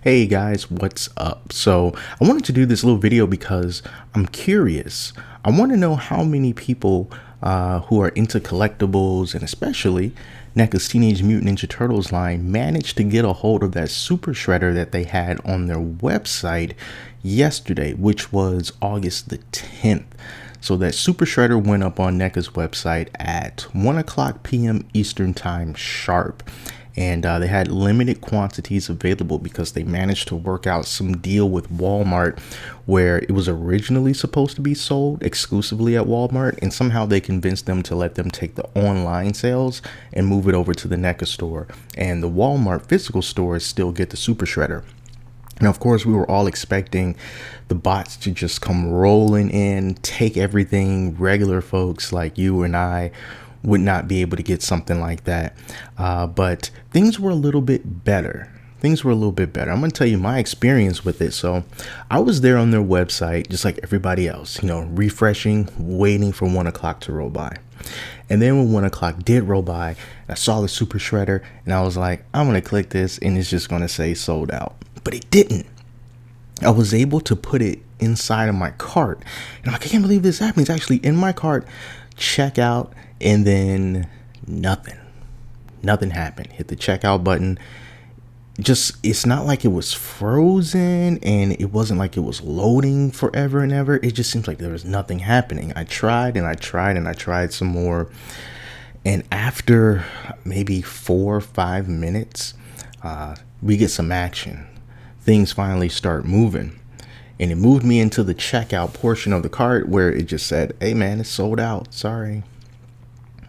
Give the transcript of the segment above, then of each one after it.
Hey guys, what's up? So I wanted to do this little video because I'm curious. I want to know how many people who are into collectibles and especially NECA's Teenage Mutant Ninja Turtles line managed to get a hold of that super shredder that they had on their website yesterday, which was August the 10th. So that super shredder went up on NECA's website at 1 o'clock p.m. Eastern time sharp. And they had limited quantities available because they managed to work out some deal with Walmart where it was originally supposed to be sold exclusively at Walmart, and somehow they convinced them to let them take the online sales and move it over to the NECA store, and the Walmart physical stores still get the super shredder. Now, of course, we were all expecting the bots to just come rolling in, take everything. Regular folks like you and I would not be able to get something like that. But things were a little bit better. I'm going to tell you my experience with it. So I was there on their website, just like everybody else, refreshing, waiting for 1 o'clock to roll by. And then when 1 o'clock did roll by, I saw the super shredder and I was like, I'm going to click this and it's just going to say sold out. But it didn't. I was able to put it inside of my cart. And I'm like, I can't believe this happened. It's actually in my cart, check out, and then nothing happened. Hit the checkout button. It's not like it was frozen, and it wasn't like it was loading forever and ever. It just seems like there was nothing happening. I tried some more. And after maybe 4 or 5 minutes, we get some action. Things finally start moving. And it moved me into the checkout portion of the cart where it just said, hey man, it's sold out. Sorry.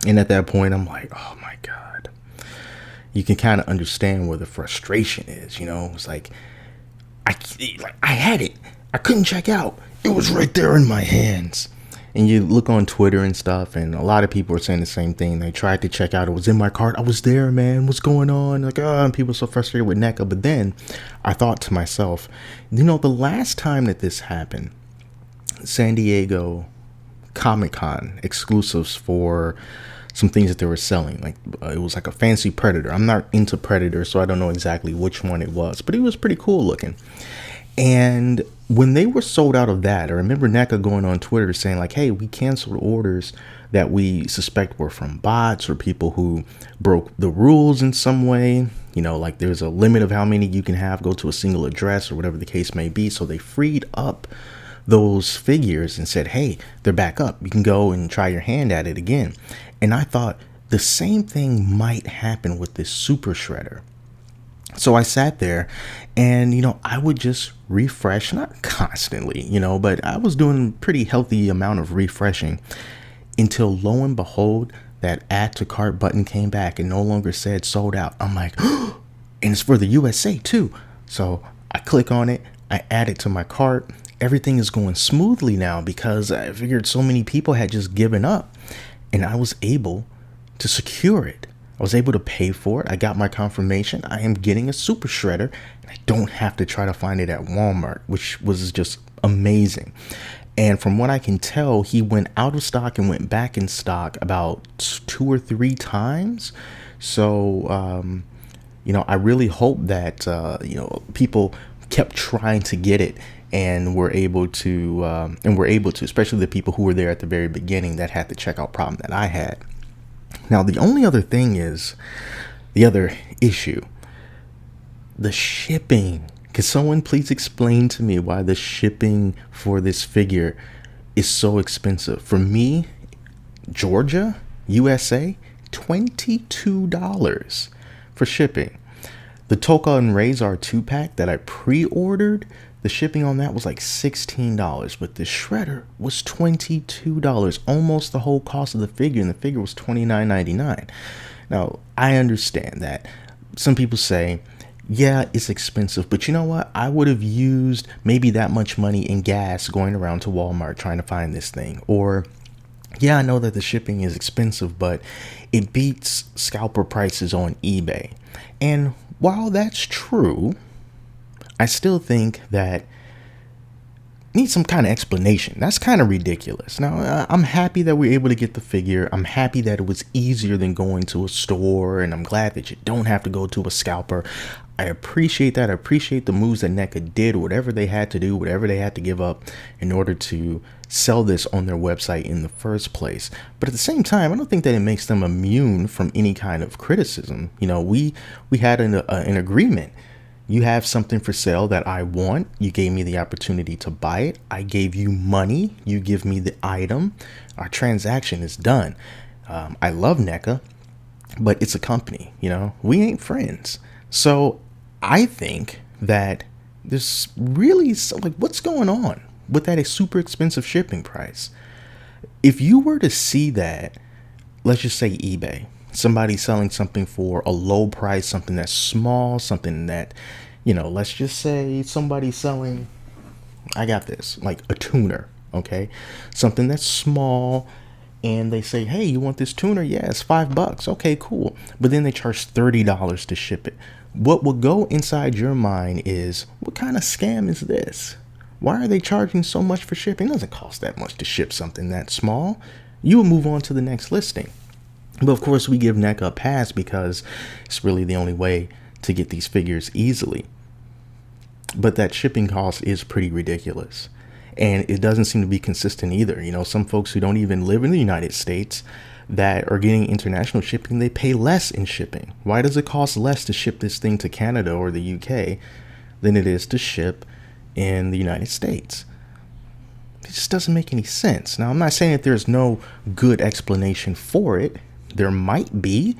And at that point, I'm like, oh my God. You can kind of understand where the frustration is, It's like, I had it. I couldn't check out. It was right there in my hands. And you look on Twitter and stuff, and a lot of people are saying the same thing. They tried to check out. It was in my cart. I was there, man. What's going on? Like, and people are so frustrated with NECA. But then I thought to myself, the last time that this happened, San Diego Comic-Con exclusives for some things that they were selling. Like it was like a fancy Predator. I'm not into Predator, so I don't know exactly which one it was, but it was pretty cool looking. And when they were sold out of that, I remember NECA going on Twitter saying like, hey, we canceled orders that we suspect were from bots or people who broke the rules in some way. Like there's a limit of how many you can have go to a single address or whatever the case may be. So they freed up those figures and said, hey, they're back up. You can go and try your hand at it again. And I thought the same thing might happen with this super shredder. So I sat there and, I would just refresh, not constantly, but I was doing a pretty healthy amount of refreshing until lo and behold, that add to cart button came back and no longer said sold out. I'm like, and it's for the USA too. So I click on it. I add it to my cart. Everything is going smoothly now because I figured so many people had just given up, and I was able to secure it. I was able to pay for it. I got my confirmation. I am getting a super shredder, and I don't have to try to find it at Walmart, which was just amazing. And from what I can tell, he went out of stock and went back in stock about 2 or 3 times. So, I really hope that, people kept trying to get it and were able to, especially the people who were there at the very beginning that had the checkout problem that I had. Now, the only other thing is the other issue, the shipping. Can someone please explain to me why the shipping for this figure is so expensive? For me, Georgia, USA, $22 for shipping. The Toka and Razor 2-pack that I pre-ordered, the shipping on that was like $16, but the shredder was $22, almost the whole cost of the figure, and the figure was $29.99. Now, I understand that some people say, yeah, it's expensive, but you know what? I would have used maybe that much money in gas going around to Walmart trying to find this thing. Or, yeah, I know that the shipping is expensive, but it beats scalper prices on eBay. And while that's true, I still think that need some kind of explanation. That's kind of ridiculous. Now, I'm happy that we're able to get the figure. I'm happy that it was easier than going to a store, and I'm glad that you don't have to go to a scalper. I appreciate that. I appreciate the moves that NECA did, whatever they had to do, whatever they had to give up in order to sell this on their website in the first place. But at the same time, I don't think that it makes them immune from any kind of criticism. You know, we had an agreement. You have something for sale that I want. You gave me the opportunity to buy it. I gave you money. You give me the item. Our transaction is done. I love NECA, but it's a company. You know, we ain't friends. So I think that there's really like, what's going on with that super expensive shipping price? If you were to see that, let's just say eBay, somebody selling something for a low price, something that's small, something that, you know, let's just say somebody selling, I got this, like a tuner, okay? Something that's small, and they say, hey, you want this tuner? Yeah, it's $5. Okay, cool. But then they charge $30 to ship it. What will go inside your mind is, what kind of scam is this? Why are they charging so much for shipping? It doesn't cost that much to ship something that small. You will move on to the next listing. But of course, we give NECA a pass because it's really the only way to get these figures easily. But that shipping cost is pretty ridiculous. And it doesn't seem to be consistent either. You know, some folks who don't even live in the United States that are getting international shipping, they pay less in shipping. Why does it cost less to ship this thing to Canada or the UK than it is to ship in the United States? It just doesn't make any sense. Now, I'm not saying that there's no good explanation for it. There might be.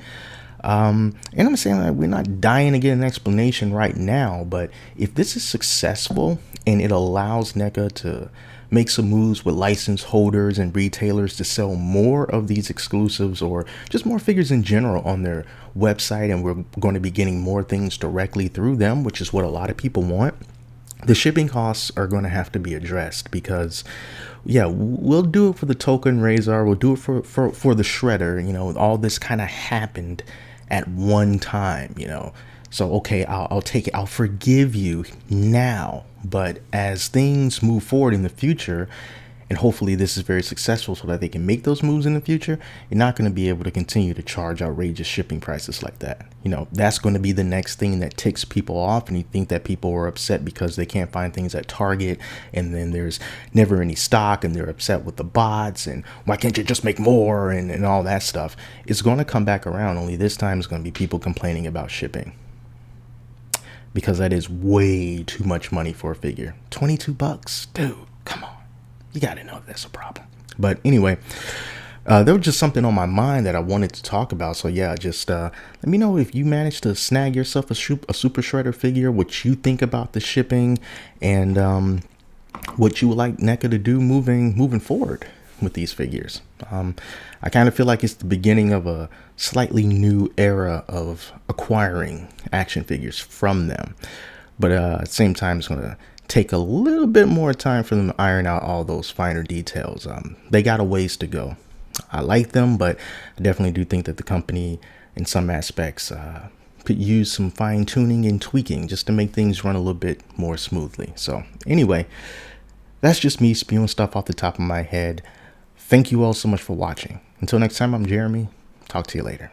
And I'm saying that we're not dying to get an explanation right now, but if this is successful and it allows NECA to make some moves with license holders and retailers to sell more of these exclusives or just more figures in general on their website, and we're going to be getting more things directly through them, which is what a lot of people want, the shipping costs are going to have to be addressed because, yeah, we'll do it for the token Razor. We'll do it for the shredder. You know, all this kind of happened at one time, you know. So, okay, I'll take it. I'll forgive you now. But as things move forward in the future, and hopefully this is very successful so that they can make those moves in the future, you're not going to be able to continue to charge outrageous shipping prices like that. You know, that's going to be the next thing that ticks people off, and you think that people are upset because they can't find things at Target, and then there's never any stock, and they're upset with the bots, and why can't you just make more, and all that stuff. It's going to come back around, only this time it's going to be people complaining about shipping. Because that is way too much money for a figure. $22, dude, come on. You got to know that's a problem. But anyway, there was just something on my mind that I wanted to talk about. So yeah, just let me know if you managed to snag yourself a Super Shredder figure, what you think about the shipping, and what you would like NECA to do moving forward with these figures. I kind of feel like it's the beginning of a slightly new era of acquiring action figures from them. But at the same time, it's going to take a little bit more time for them to iron out all those finer details. They got a ways to go. I like them, but I definitely do think that the company in some aspects could use some fine tuning and tweaking just to make things run a little bit more smoothly. So anyway, that's just me spewing stuff off the top of my head. Thank you all so much for watching. Until next time, I'm Jeremy. Talk to you later.